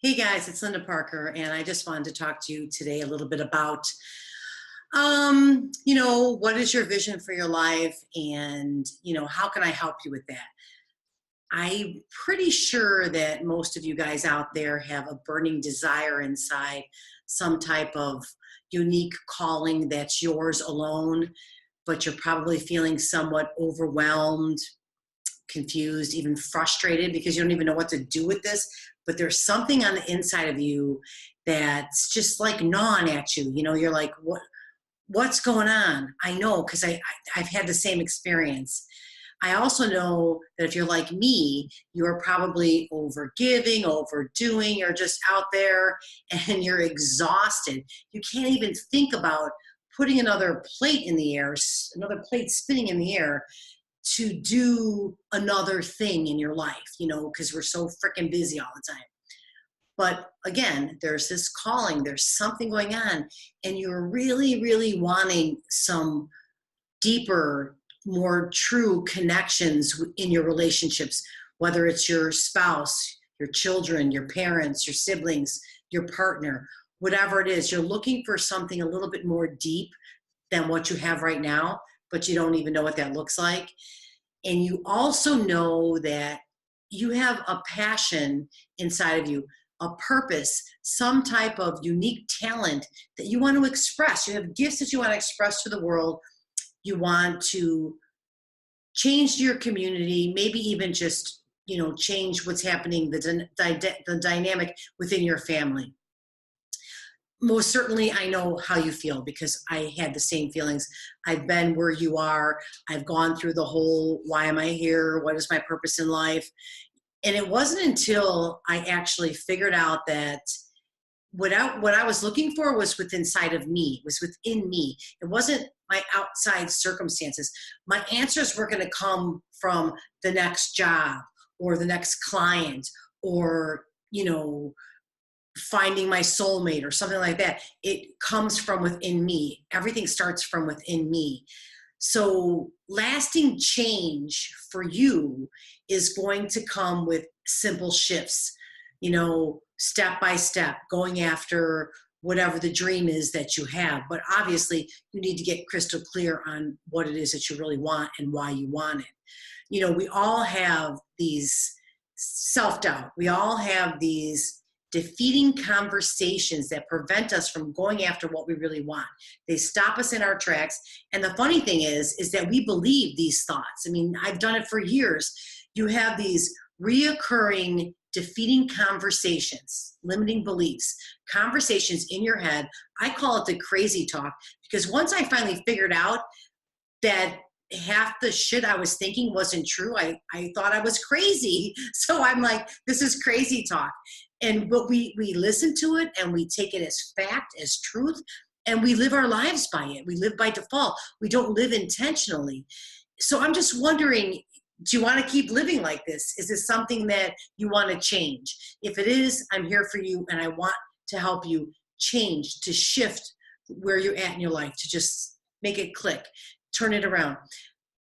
Hey guys, it's Linda Parker, and I just wanted to talk to you today a little bit about, what is your vision for your life, and how can I help you with that? I'm pretty sure that most of you guys out there have a burning desire inside, some type of unique calling that's yours alone, but you're probably feeling somewhat overwhelmed, confused, even frustrated because you don't even know what to do with this. But there's something on the inside of you that's just like gnawing at you. You're like, what's going on? I know because I've had the same experience. I also know that if you're like me, you're probably overgiving, overdoing, or just out there and you're exhausted. You can't even think about putting another plate in the air, another plate spinning in the air to do another thing in your life, because we're so freaking busy all the time. But again, there's this calling, there's something going on, and you're really, really wanting some deeper, more true connections in your relationships, whether it's your spouse, your children, your parents, your siblings, your partner, whatever it is. You're looking for something a little bit more deep than what you have right now, but you don't even know what that looks like. And you also know that you have a passion inside of you, a purpose, some type of unique talent that you want to express. You have gifts that you want to express to the world. You want to change your community, maybe even just, change what's happening, the dynamic within your family. Most certainly I know how you feel because I had the same feelings. I've been where you are. I've gone through the whole, why am I here? What is my purpose in life? And it wasn't until I actually figured out that what I was looking for was within inside of me, was within me. It wasn't my outside circumstances. My answers were going to come from the next job or the next client or, finding my soulmate or something like that. It comes from within me. Everything starts from within me. So lasting change for you is going to come with simple shifts, step by step, going after whatever the dream is that you have. But obviously, you need to get crystal clear on what it is that you really want and why you want it. We all have these self-doubt. We all have these defeating conversations that prevent us from going after what we really want. They stop us in our tracks. And the funny thing is that we believe these thoughts. I mean, I've done it for years. You have these reoccurring defeating conversations, limiting beliefs, conversations in your head. I call it the crazy talk because once I finally figured out that half the shit I was thinking wasn't true, I thought I was crazy. So I'm like, this is crazy talk. But we listen to it and we take it as fact, as truth, and we live our lives by it. We live by default. We don't live intentionally. So I'm just wondering, do you want to keep living like this? Is this something that you want to change? If it is, I'm here for you and I want to help you change, to shift where you're at in your life, to just make it click, turn it around.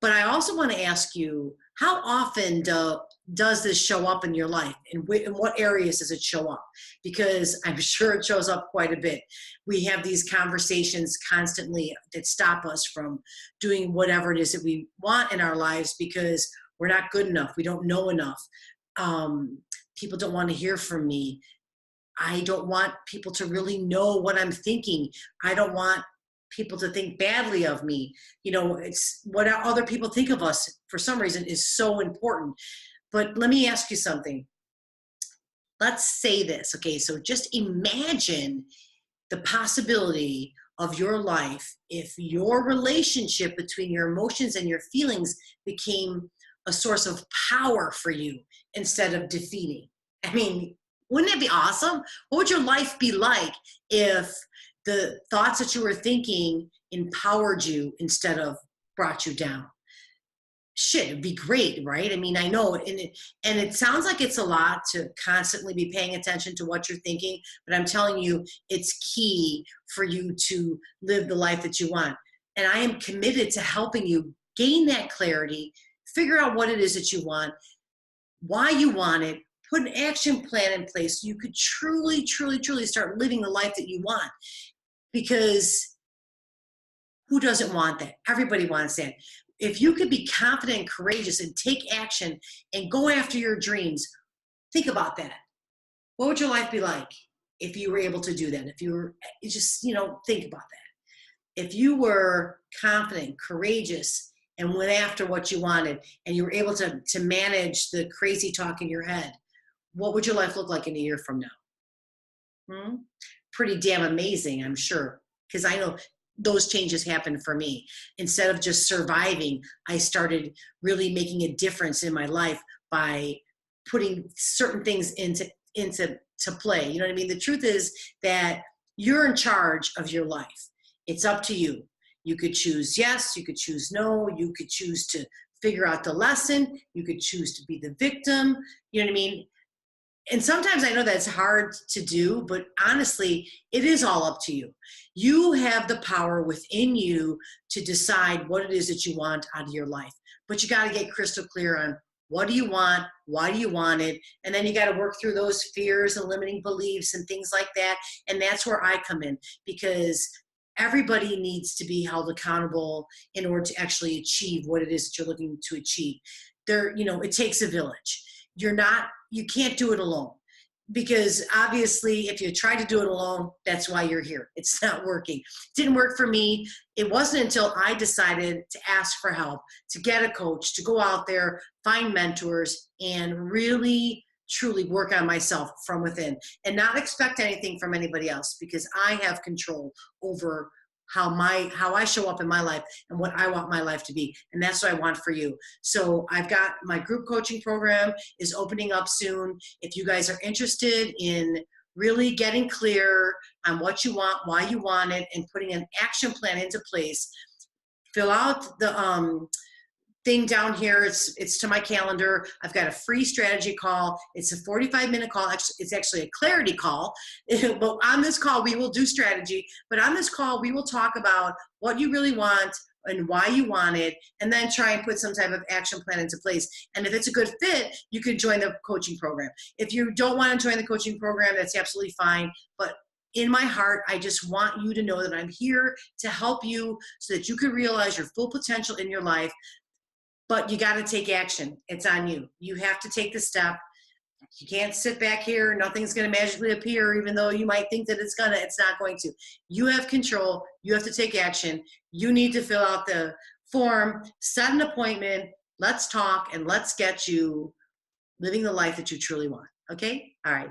But I also want to ask you, how often does this show up in your life? In what areas does it show up? Because I'm sure it shows up quite a bit. We have these conversations constantly that stop us from doing whatever it is that we want in our lives because we're not good enough. We don't know enough. People don't want to hear from me. I don't want people to really know what I'm thinking. I don't want people to think badly of me. It's what other people think of us for some reason is so important. But let me ask you something. Let's say this. Okay, so just imagine the possibility of your life if your relationship between your emotions and your feelings became a source of power for you instead of defeating. I mean, wouldn't it be awesome? What would your life be like if the thoughts that you were thinking empowered you instead of brought you down? Shit, it'd be great, right? I mean, I know, and it sounds like it's a lot to constantly be paying attention to what you're thinking, but I'm telling you, it's key for you to live the life that you want. And I am committed to helping you gain that clarity, figure out what it is that you want, why you want it, put an action plan in place so you could truly, truly, truly start living the life that you want. Because who doesn't want that? Everybody wants that. If you could be confident and courageous and take action and go after your dreams, think about that. What would your life be like if you were able to do that? If you were just, think about that. If you were confident, courageous, and went after what you wanted, and you were able to manage the crazy talk in your head, what would your life look like in a year from now? Pretty damn amazing, I'm sure. Because I know those changes happened for me. Instead of just surviving, I started really making a difference in my life by putting certain things into play. You know what I mean? The truth is that you're in charge of your life. It's up to you. You could choose yes, you could choose no, you could choose to figure out the lesson, you could choose to be the victim. You know what I mean? And sometimes I know that's hard to do, but honestly, it is all up to you. You have the power within you to decide what it is that you want out of your life. But you got to get crystal clear on what do you want, why do you want it, and then you got to work through those fears and limiting beliefs and things like that. And that's where I come in, because everybody needs to be held accountable in order to actually achieve what it is that you're looking to achieve. It takes a village. You can't do it alone, because obviously if you try to do it alone, that's why you're here. It's not working. It didn't work for me. It wasn't until I decided to ask for help, to get a coach, to go out there, find mentors, and really truly work on myself from within and not expect anything from anybody else, because I have control over how I show up in my life and what I want my life to be. And that's what I want for you. So I've got my group coaching program is opening up soon. If you guys are interested in really getting clear on what you want, why you want it, and putting an action plan into place, fill out the thing down here. It's to my calendar. I've got a free strategy call. It's a 45-minute call. It's actually a clarity call. But on this call, we will do strategy. But on this call, we will talk about what you really want and why you want it, and then try and put some type of action plan into place. And if it's a good fit, you could join the coaching program. If you don't want to join the coaching program, that's absolutely fine. But in my heart, I just want you to know that I'm here to help you so that you can realize your full potential in your life. But you got to take action. It's on you. You have to take the step. You can't sit back here. Nothing's going to magically appear, even though you might think that it's not going to. You have control. You have to take action. You need to fill out the form, set an appointment. Let's talk, and let's get you living the life that you truly want. Okay? All right.